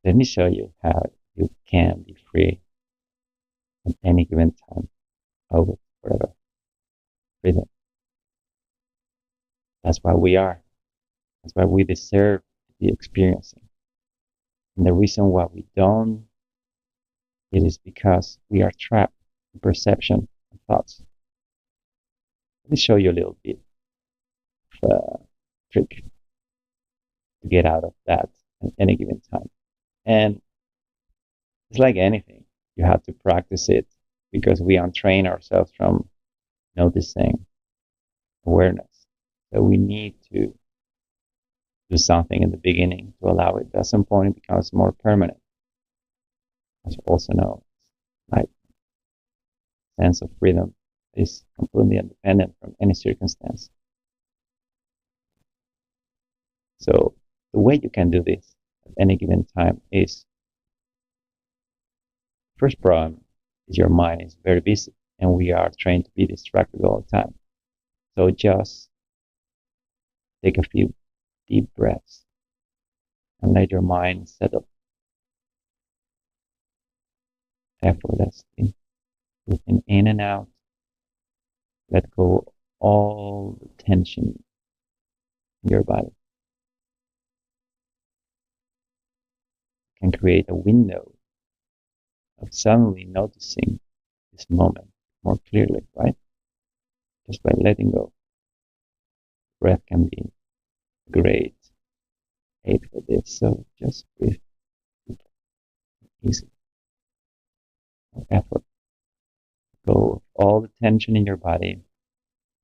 Let me show you how you can be free at any given time, always, forever. Freedom. That's what we are. That's what we deserve to be experiencing. And the reason why we don't, it is because we are trapped in perception and thoughts. Let me show you a little bit of a trick to get out of that at any given time. And it's like anything, you have to practice it because we untrain ourselves from noticing awareness. So we need to do something in the beginning to allow it. At some point, it becomes more permanent. As also known as like sense of freedom is completely independent from any circumstance. So the way you can do this at any given time is, first problem is your mind is very busy and we are trained to be distracted all the time. So just take a few deep breaths and let your mind settle effortlessly, breathing in and out. Let go all the tension in your body. You can create a window of suddenly noticing this moment more clearly, right? Just by letting go. Breath can be a great aid for this. So just breathe easy, no effort. Go all the tension in your body.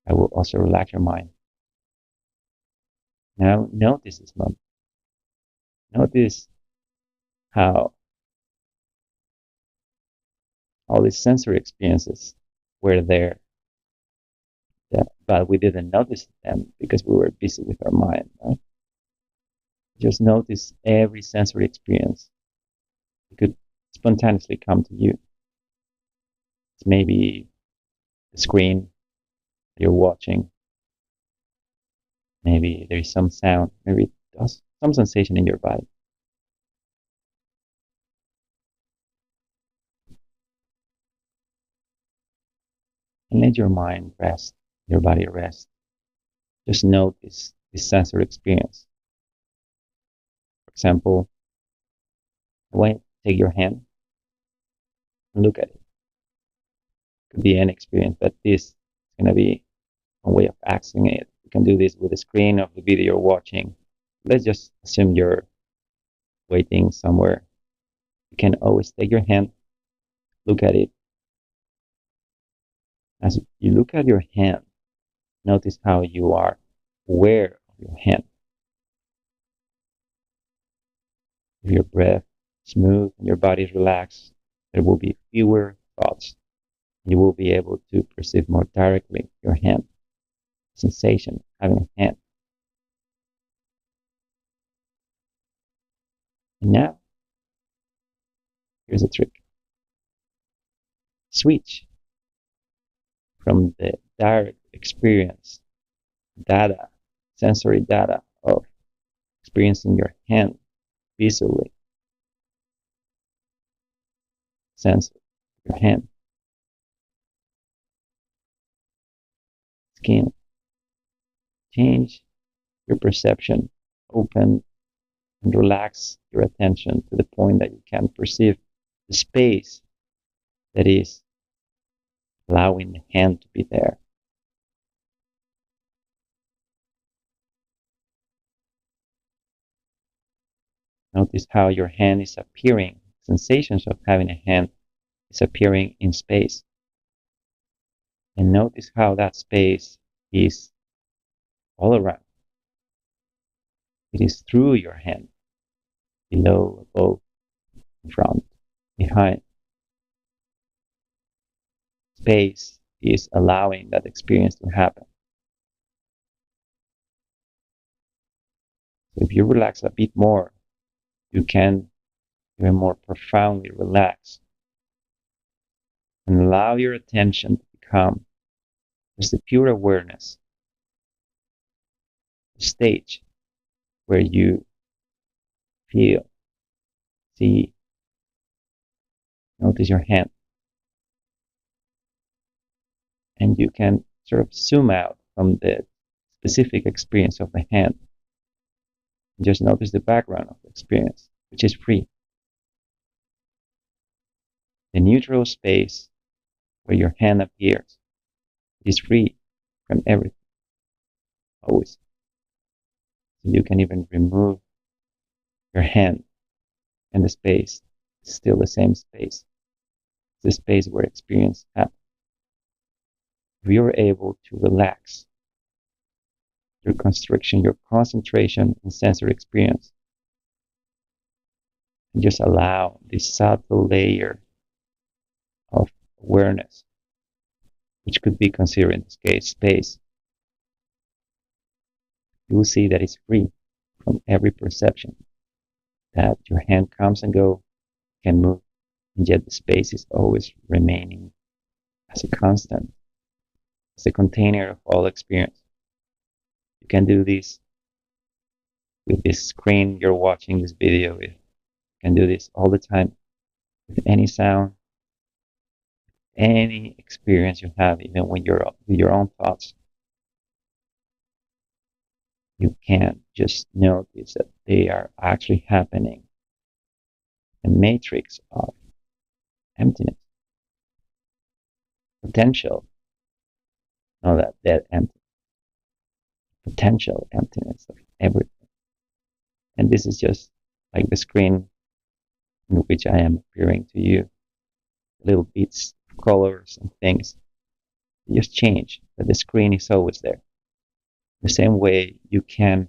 I will also relax your mind. Now notice this moment. Notice how all these sensory experiences were there, but we didn't notice them because we were busy with our mind, right? Just notice every sensory experience. It could spontaneously come to you. It's maybe the screen you're watching. Maybe there's some sound. Maybe there's some sensation in your body. And let your mind rest, your body rest. Just notice this sensory experience. For example, take your hand and look at it. Could be any experience, but this is going to be a way of accessing it. You can do this with the screen of the video you're watching. Let's just assume you're waiting somewhere. You can always take your hand, look at it. As you look at your hand, notice how you are aware of your hand. If your breath is smooth and your body is relaxed, there will be fewer thoughts. You will be able to perceive more directly your hand, sensation of having a hand. And now, here's a trick. Switch from the direct experience data, sensory data of experiencing your hand visually, sense your hand, skin. Change your perception, open and relax your attention to the point that you can perceive the space that is allowing the hand to be there. Notice how your hand is appearing, sensations of having a hand is appearing in space. And notice how that space is all around. It is through your hand, below, above, in front, behind. Space is allowing that experience to happen. So if you relax a bit more, you can even more profoundly relax and allow your attention to become just the pure awareness, the stage where you feel, notice your hand, and you can sort of zoom out from the specific experience of the hand. Just notice the background of the experience, which is free. The neutral space where your hand appears is free from everything, always. So you can even remove your hand, and the space is still the same space. It's the space where experience happens. If you're able to relax your constriction, your concentration in sensory experience, and just allow this subtle layer of awareness, which could be considered in this case space, you will see that it's free from every perception, that your hand comes and goes, can move, and yet the space is always remaining as a constant, as a container of all experience. You can do this with this screen you're watching this video with. You can do this all the time with any sound, any experience you have, even when you're with your own thoughts. You can just notice that they are actually happening. A matrix of emptiness, potential, not that dead empty, potential emptiness of everything. And this is just like the screen in which I am appearing to you. Little bits of colors and things they just change, but the screen is always there. The same way you can,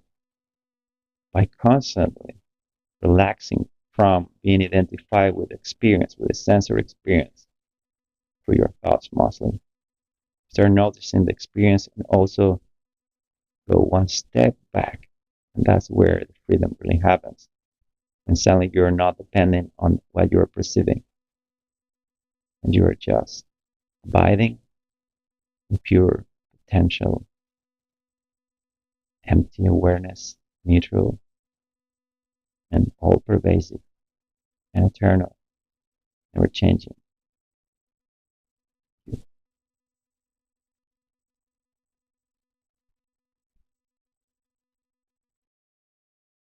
by constantly relaxing from being identified with experience, with a sensory experience, through your thoughts mostly, start noticing the experience and also go one step back. And that's where the freedom really happens. And suddenly you're not dependent on what you're perceiving. And you're just abiding in pure potential, empty awareness, neutral, and all pervasive and eternal, never changing.